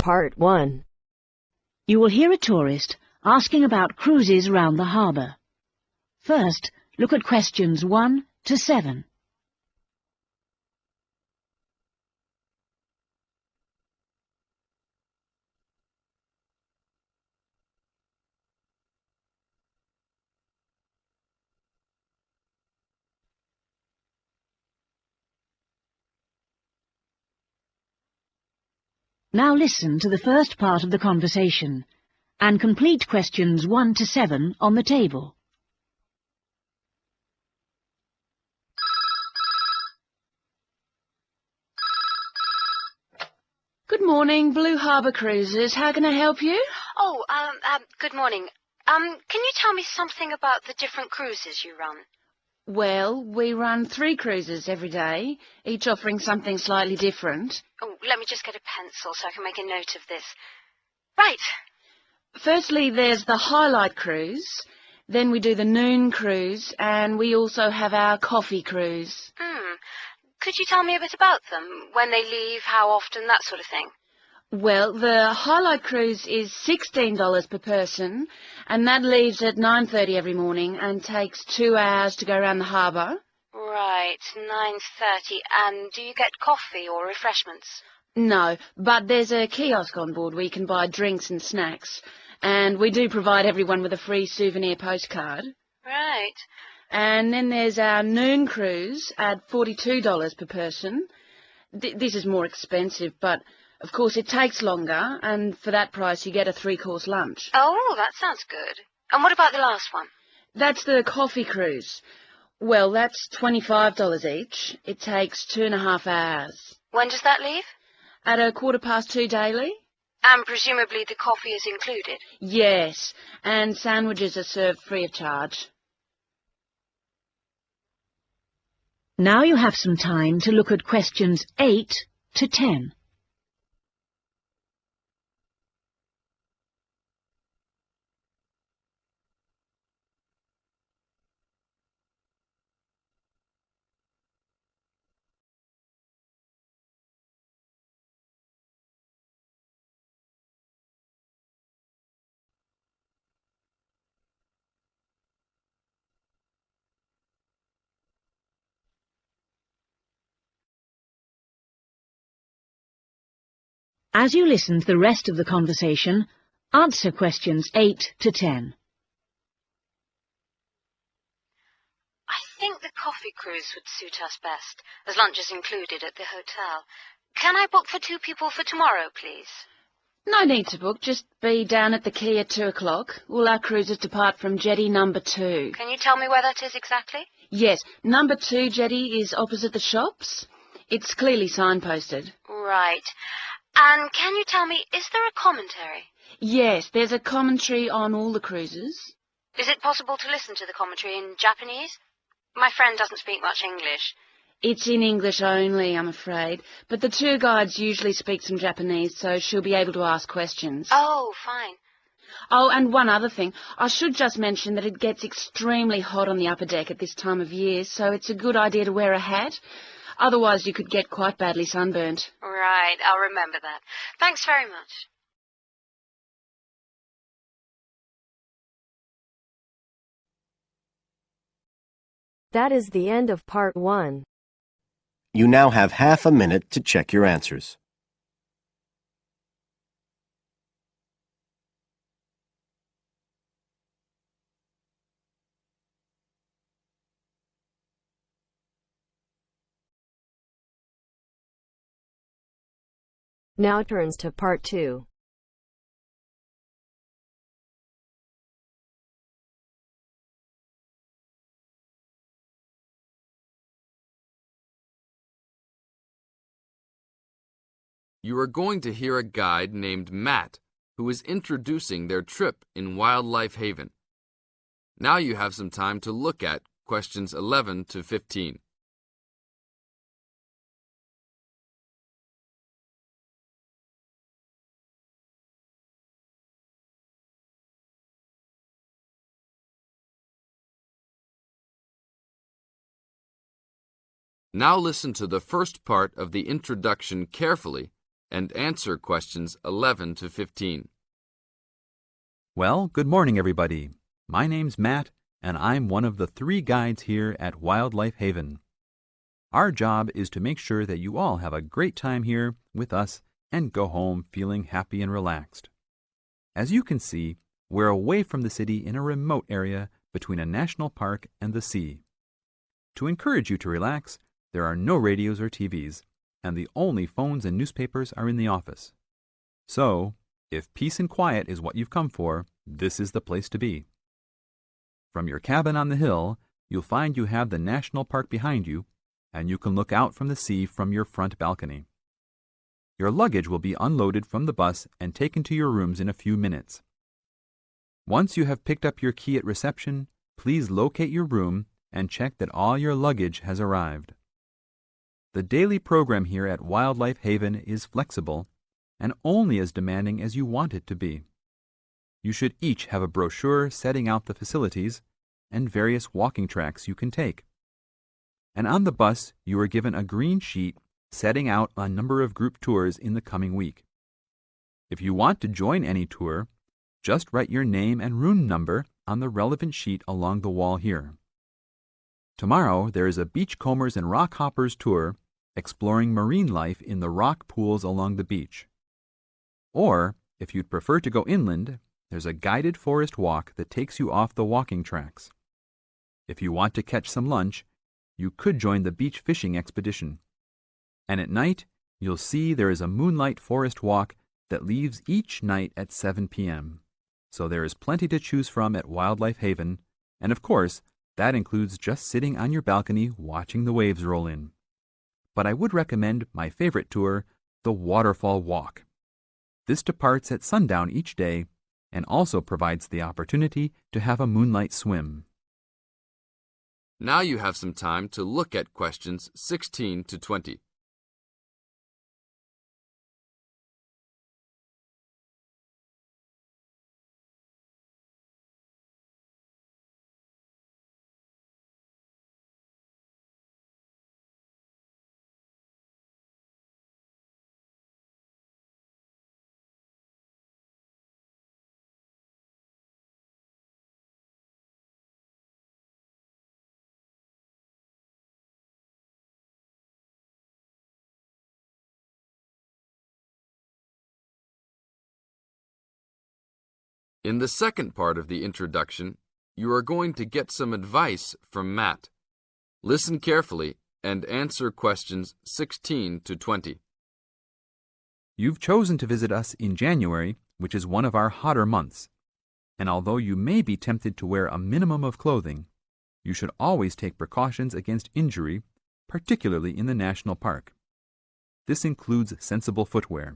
Part 1. You will hear a tourist asking about cruises round the harbour. First, look at questions 1 to 7. Now listen to the first part of the conversation and complete questions 1 to 7 on the table. Good morning, Blue Harbour Cruises. How can I help you? Oh, good morning. Can you tell me something about the different cruises you run? Well, we run 3 cruises every day, each offering something slightly different. Oh, let me just get a pencil so I can make a note of this. Right. Firstly, there's the Highlight Cruise, then we do the Noon Cruise, and we also have our Coffee Cruise. Could you tell me a bit about them? When they leave, how often, that sort of thing? Well, the Highlight Cruise is $16 per person, and that leaves at 9:30 every morning and takes 2 hours to go around the harbour. Right, 9:30. And do you get coffee or refreshments? No, but there's a kiosk on board where you can buy drinks and snacks, and we do provide everyone with a free souvenir postcard. Right. And then there's our Noon Cruise at $42 per person. This is more expensive, but of course it takes longer, and for that price you get a 3-course lunch. Oh, that sounds good. And what about the last one? That's the Coffee Cruise. Well, that's $25 each. It takes 2.5 hours. When does that leave? At 2:15 daily? And presumably the coffee is included? Yes, and sandwiches are served free of charge. Now you have some time to look at questions 8 to 10. As you listen to the rest of the conversation, answer questions 8 to 10. I think the coffee cruise would suit us best, as lunch is included at the hotel. Can I book for 2 people for tomorrow, please? No need to book, just be down at the quay at 2 o'clock. All our cruises depart from jetty number 2. Can you tell me where that is exactly? Yes, number 2 jetty is opposite the shops. It's clearly signposted. Right. And can you tell me, is there a commentary? Yes, there's a commentary on all the cruises. Is it possible to listen to the commentary in Japanese? My friend doesn't speak much English. It's in English only, I'm afraid, but the tour guides usually speak some Japanese, so she'll be able to ask questions. Oh, fine. Oh, and one other thing. I should just mention that it gets extremely hot on the upper deck at this time of year, so it's a good idea to wear a hat. Otherwise, you could get quite badly sunburnt. Right, I'll remember that. Thanks very much. That is the end of Part 1. You now have half a minute to check your answers. Now turns to Part 2. You are going to hear a guide named Matt, who is introducing their trip in Wildlife Haven. Now you have some time to look at questions 11 to 15. Now listen to the first part of the introduction carefully and answer questions 11 to 15. Well, good morning, everybody. My name's Matt, and I'm one of the 3 guides here at Wildlife Haven. Our job is to make sure that you all have a great time here with us and go home feeling happy and relaxed. As you can see, we're away from the city in a remote area between a national park and the sea. To encourage you to relax, there are no radios or TVs, and the only phones and newspapers are in the office. So, if peace and quiet is what you've come for, this is the place to be. From your cabin on the hill, you'll find you have the national park behind you, and you can look out from the sea from your front balcony. Your luggage will be unloaded from the bus and taken to your rooms in a few minutes. Once you have picked up your key at reception, please locate your room and check that all your luggage has arrived. The daily program here at Wildlife Haven is flexible and only as demanding as you want it to be. You should each have a brochure setting out the facilities and various walking tracks you can take. And on the bus, you are given a green sheet setting out a number of group tours in the coming week. If you want to join any tour, just write your name and room number on the relevant sheet along the wall here. Tomorrow, there is a beachcombers and rock hoppers tour exploring marine life in the rock pools along the beach. Or, if you'd prefer to go inland, there's a guided forest walk that takes you off the walking tracks. If you want to catch some lunch, you could join the beach fishing expedition. And at night, you'll see there is a moonlight forest walk that leaves each night at 7 p.m. So there is plenty to choose from at Wildlife Haven, and of course, that includes just sitting on your balcony watching the waves roll in. But I would recommend my favorite tour, the Waterfall Walk. This departs at sundown each day and also provides the opportunity to have a moonlight swim. Now you have some time to look at questions 16 to 20. In the second part of the introduction, you are going to get some advice from Matt. Listen carefully and answer questions 16 to 20. You've chosen to visit us in January, which is one of our hotter months. And although you may be tempted to wear a minimum of clothing, you should always take precautions against injury, particularly in the national park. This includes sensible footwear.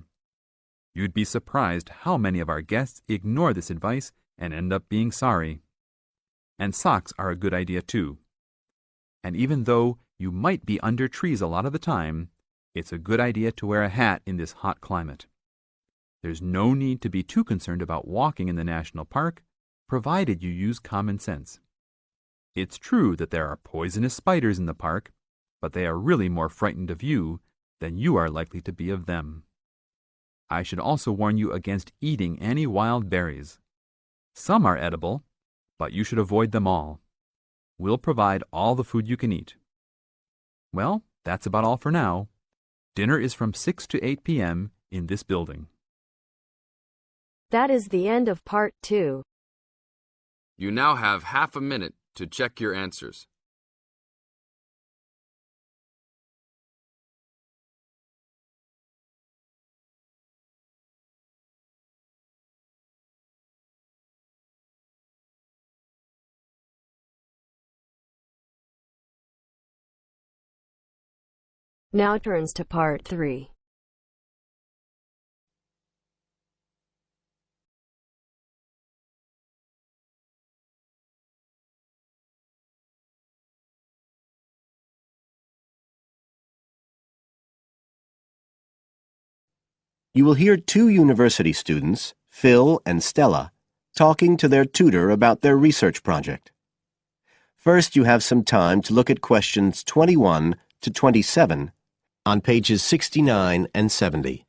You'd be surprised how many of our guests ignore this advice and end up being sorry. And socks are a good idea too. And even though you might be under trees a lot of the time, it's a good idea to wear a hat in this hot climate. There's no need to be too concerned about walking in the national park, provided you use common sense. It's true that there are poisonous spiders in the park, but they are really more frightened of you than you are likely to be of them. I should also warn you against eating any wild berries. Some are edible, but you should avoid them all. We'll provide all the food you can eat. Well, that's about all for now. Dinner is from 6 to 8 p.m. in this building. That is the end of part 2. You now have half a minute to check your answers. Now turns to part 3. You will hear 2 university students, Phil and Stella, talking to their tutor about their research project. First, you have some time to look at questions 21 to 27 on pages 69 and 70.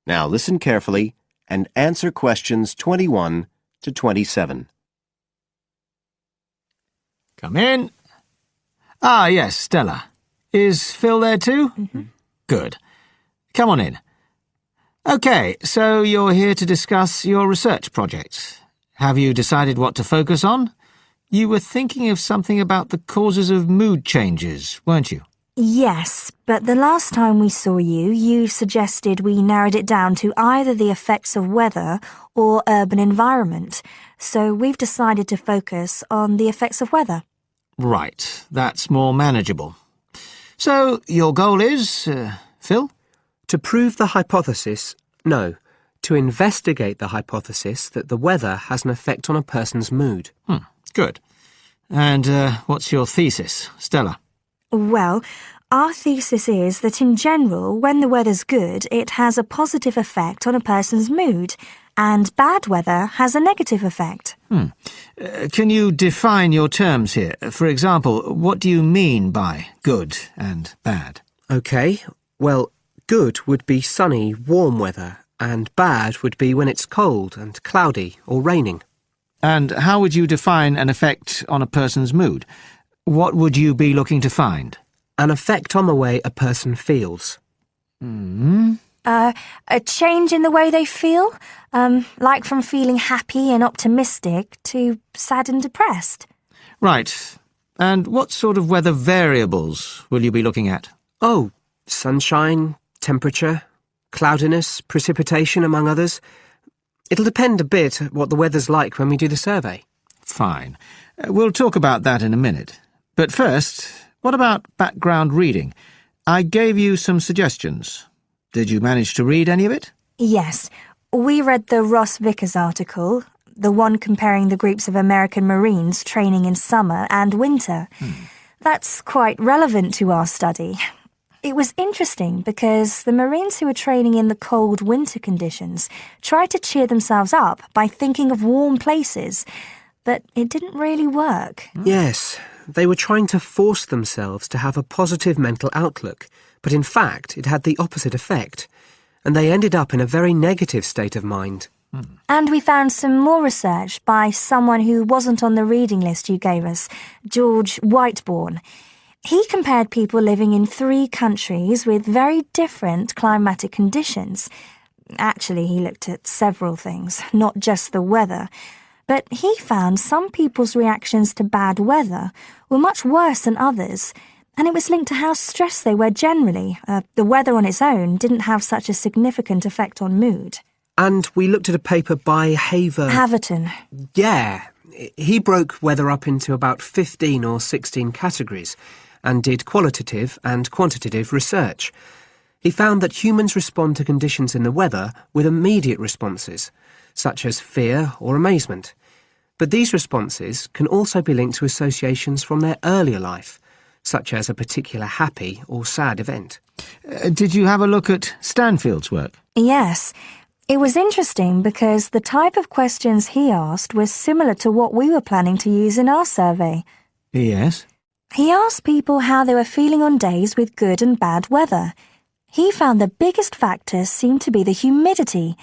Now listen carefully and answer questions 21 to 27. Come in. Ah, yes, Stella. Is Phil there too? Good. Come on in. OK, so you're here to discuss your research project. Have you decided what to focus on? You were thinking of something about the causes of mood changes, weren't you? Yes, but the last time we saw you, you suggested we narrowed it down to either the effects of weather or urban environment. So we've decided to focus on the effects of weather. Right, that's more manageable. So, your goal is, Phil? To prove the hypothesis, no, to investigate the hypothesis that the weather has an effect on a person's mood. Good. And what's your thesis, Stella? Well, our thesis is that in general, when the weather's good, it has a positive effect on a person's mood, and bad weather has a negative effect. Can you define your terms here? For example, what do you mean by good and bad? OK, well, good would be sunny, warm weather, and bad would be when it's cold and cloudy or raining. And how would you define an effect on a person's mood? What would you be looking to find? An effect on the way a person feels. A change in the way they feel, like from feeling happy and optimistic to sad and depressed. Right. And what sort of weather variables will you be looking at? Oh, sunshine, temperature, cloudiness, precipitation, among others. It'll depend a bit what the weather's like when we do the survey. Fine. We'll talk about that in a minute. But first, what about background reading? I gave you some suggestions. Did you manage to read any of it? Yes, we read the Ross Vickers article, the one comparing the groups of American Marines training in summer and winter. That's quite relevant to our study. It was interesting because the Marines who were training in the cold winter conditions tried to cheer themselves up by thinking of warm places, but it didn't really work. Yes, they were trying to force themselves to have a positive mental outlook, but in fact it had the opposite effect, and they ended up in a very negative state of mind. And we found some more research by someone who wasn't on the reading list you gave us, George Whiteborn. He compared people living in 3 countries with very different climatic conditions. Actually, he looked at several things, not just the weather. But he found some people's reactions to bad weather were much worse than others, and it was linked to how stressed they were generally. The weather on its own didn't have such a significant effect on mood. And we looked at a paper by Haverton. Yeah, he broke weather up into about 15 or 16 categories and did qualitative and quantitative research. He found that humans respond to conditions in the weather with immediate responses, such as fear or amazement. But these responses can also be linked to associations from their earlier life, such as a particular happy or sad event. Did you have a look at Stanfield's work? Yes. It was interesting because the type of questions he asked was similar to what we were planning to use in our survey. Yes. He asked people how they were feeling on days with good and bad weather. He found the biggest factor seemed to be the humidity.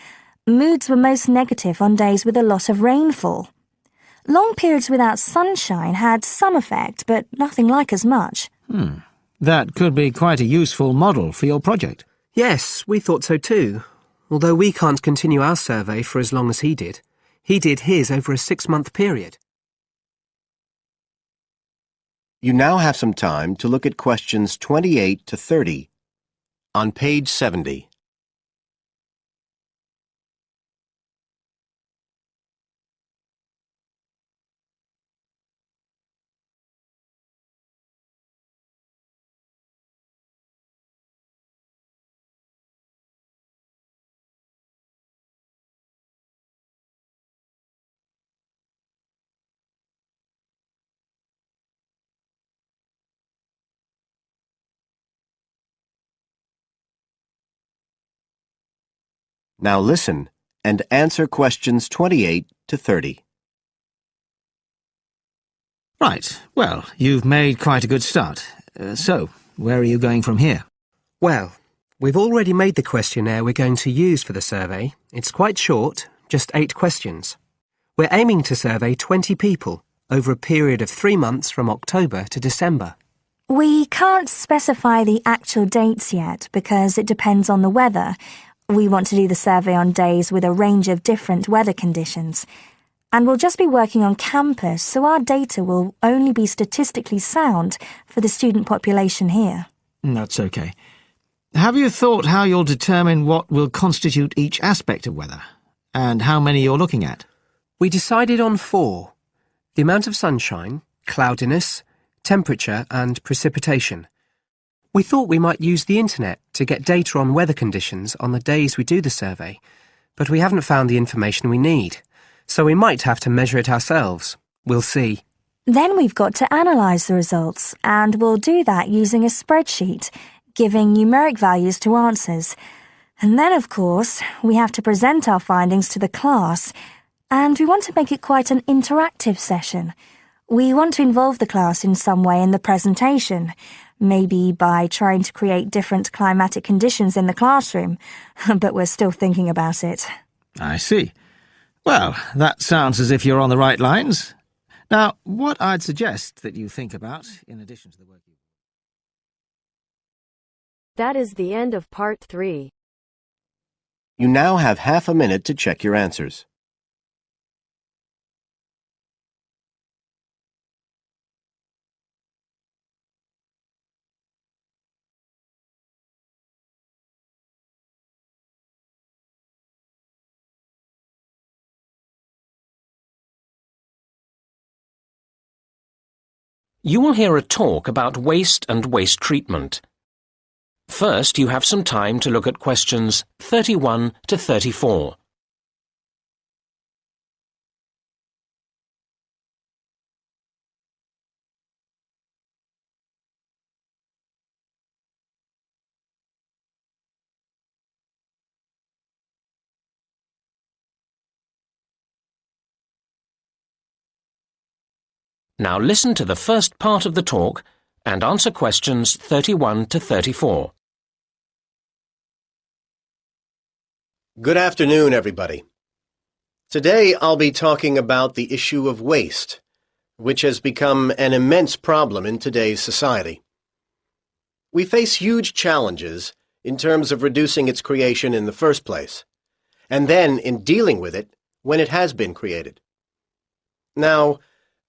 Moods were most negative on days with a lot of rainfall. Long periods without sunshine had some effect, but nothing like as much. That could be quite a useful model for your project. Yes, we thought so too. Although we can't continue our survey for as long as he did. He did his over a 6-month period. You now have some time to look at questions 28 to 30 on page 70. Now listen and answer questions 28 to 30. Right. Well, you've made quite a good start. So, where are you going from here? Well, We've already made the questionnaire we're going to use for the survey. It's quite short, just 8 questions. We're aiming to survey 20 people over a period of 3 months from October to December. We can't specify the actual dates yet because it depends on the weather. We want to do the survey on days with a range of different weather conditions. And we'll just be working on campus, so our data will only be statistically sound for the student population here. That's okay. Have you thought how you'll determine what will constitute each aspect of weather, and how many you're looking at? We decided on 4. The amount of sunshine, cloudiness, temperature and precipitation. We thought we might use the internet to get data on weather conditions on the days we do the survey, but we haven't found the information we need, so we might have to measure it ourselves. We'll see. Then we've got to analyse the results, and we'll do that using a spreadsheet, giving numeric values to answers. And then, of course, we have to present our findings to the class, and we want to make it quite an interactive session. We want to involve the class in some way in the presentation, maybe by trying to create different climatic conditions in the classroom, but we're still thinking about it. I see. Well, that sounds as if you're on the right lines. Now, what I'd suggest that you think about, in addition to the work you... That is the end of part 3. You now have half a minute to check your answers. You will hear a talk about waste and waste treatment. First, you have some time to look at questions 31 to 34. Now listen to the first part of the talk and answer questions 31 to 34. Good afternoon, everybody. Today I'll be talking about the issue of waste, which has become an immense problem in today's society. We face huge challenges in terms of reducing its creation in the first place, and then in dealing with it when it has been created. Now,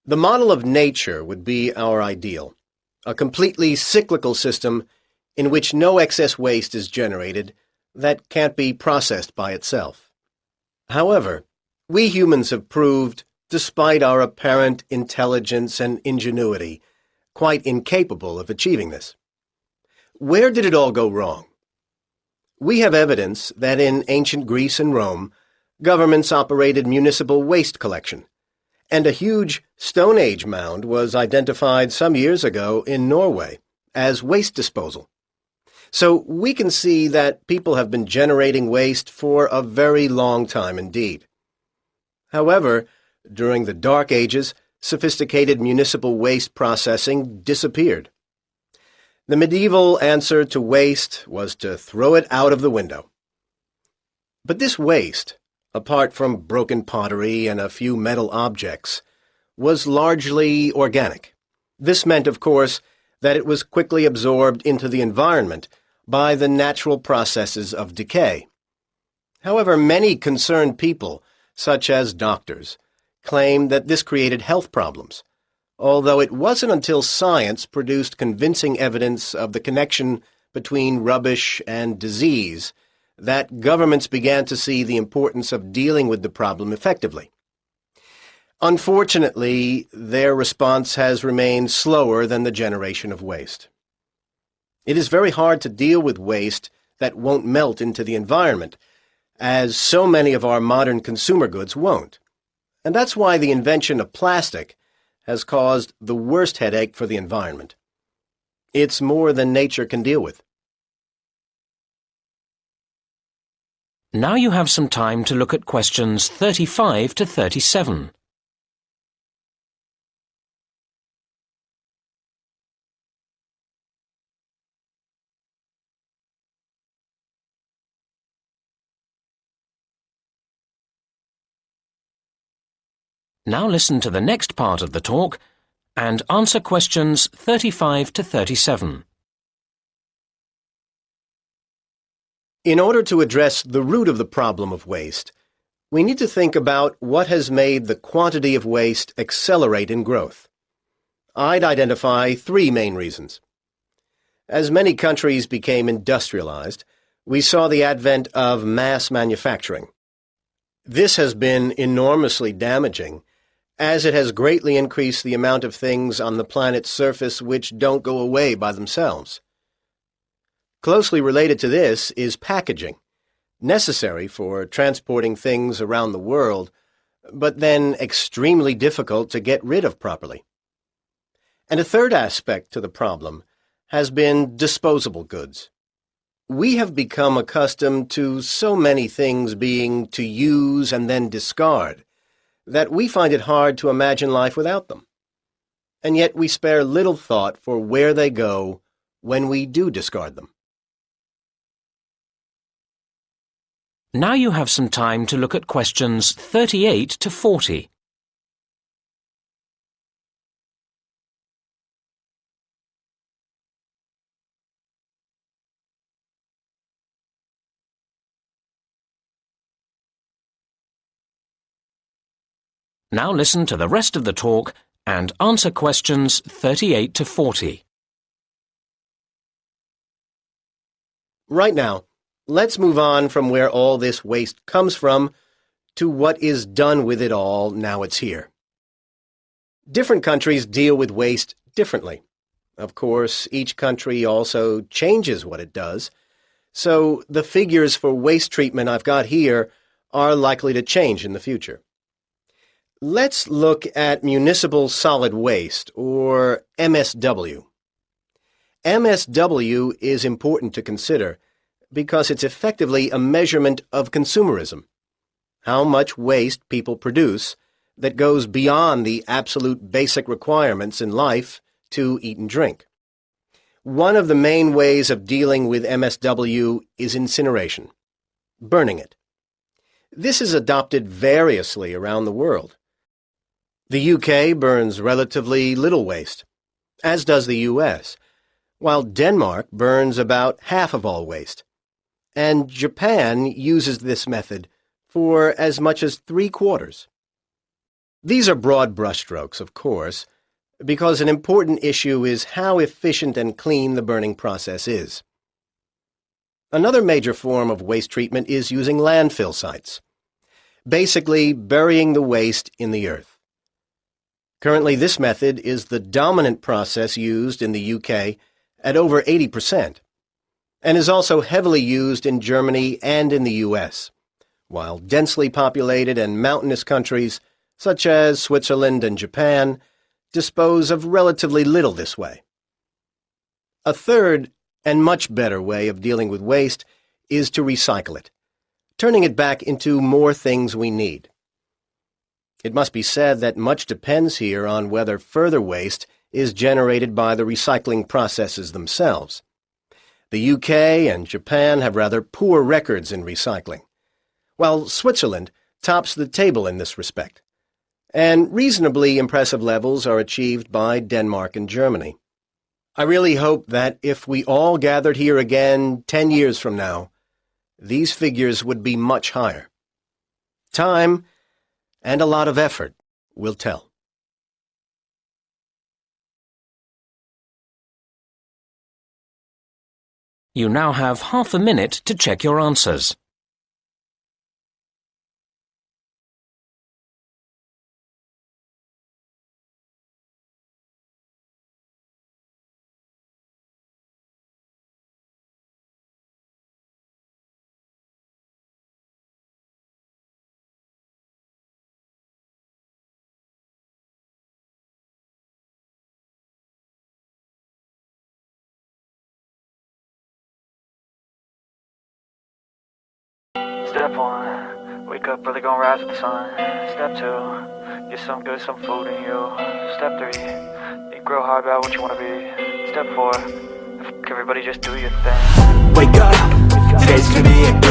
the model of nature would be our ideal, a completely cyclical system in which no excess waste is generated that can't be processed by itself. However, we humans have proved, despite our apparent intelligence and ingenuity, quite incapable of achieving this. Where did it all go wrong? We have evidence that in ancient Greece and Rome, governments operated municipal waste collection, and a huge Stone Age mound was identified some years ago in Norway as waste disposal. So we can see that people have been generating waste for a very long time indeed. However, during the Dark Ages, sophisticated municipal waste processing disappeared. The medieval answer to waste was to throw it out of the window. But this waste, apart from broken pottery and a few metal objects, was largely organic. This meant, of course, that it was quickly absorbed into the environment by the natural processes of decay. However, many concerned people, such as doctors, claimed that this created health problems, although it wasn't until science produced convincing evidence of the connection between rubbish and disease that governments began to see the importance of dealing with the problem effectively. Unfortunately, their response has remained slower than the generation of waste. It is very hard to deal with waste that won't melt into the environment, as so many of our modern consumer goods won't. And that's why the invention of plastic has caused the worst headache for the environment. It's more than nature can deal with. Now you have some time to look at questions 35 to 37. Now listen to the next part of the talk and answer questions 35 to 37. In order to address the root of the problem of waste, we need to think about what has made the quantity of waste accelerate in growth. I'd identify three main reasons. As many countries became industrialized, we saw the advent of mass manufacturing. This has been enormously damaging, as it has greatly increased the amount of things on the planet's surface which don't go away by themselves. Closely related to this is packaging, necessary for transporting things around the world, but then extremely difficult to get rid of properly. And a third aspect to the problem has been disposable goods. We have become accustomed to so many things being to use and then discard that we find it hard to imagine life without them. And yet we spare little thought for where they go when we do discard them. Now you have some time to look at questions 38 to 40. Now listen to the rest of the talk and answer questions 38 to 40. Right now, let's move on from where all this waste comes from to what is done with it all now it's here. Different countries deal with waste differently. Of course, each country also changes what it does, so the figures for waste treatment I've got here are likely to change in the future. Let's look at municipal solid waste, or MSW. MSW is important to consider because it's effectively a measurement of consumerism, how much waste people produce that goes beyond the absolute basic requirements in life to eat and drink. One of the main ways of dealing with MSW is incineration, burning it. This is adopted variously around the world. The UK burns relatively little waste, as does the US, while Denmark burns about half of all waste, and Japan uses this method for as much as 3/4. These are broad brushstrokes, of course, because an important issue is how efficient and clean the burning process is. Another major form of waste treatment is using landfill sites, basically burying the waste in the earth. Currently, this method is the dominant process used in the UK at over 80%, and is also heavily used in Germany and in the US, while densely populated and mountainous countries, such as Switzerland and Japan, dispose of relatively little this way. A third and much better way of dealing with waste is to recycle it, turning it back into more things we need. It must be said that much depends here on whether further waste is generated by the recycling processes themselves. The UK and Japan have rather poor records in recycling, while Switzerland tops the table in this respect, and reasonably impressive levels are achieved by Denmark and Germany. I really hope that if we all gathered here again 10 years from now, these figures would be much higher. Time and a lot of effort will tell. You now have half a minute to check your answers. Step 1, wake up early, gonna rise with the sun. Step 2, get some good, some food in you. Step 3, think real hard about what you wanna be. Step 4, everybody just do your thing. Wake up, today's gonna be a good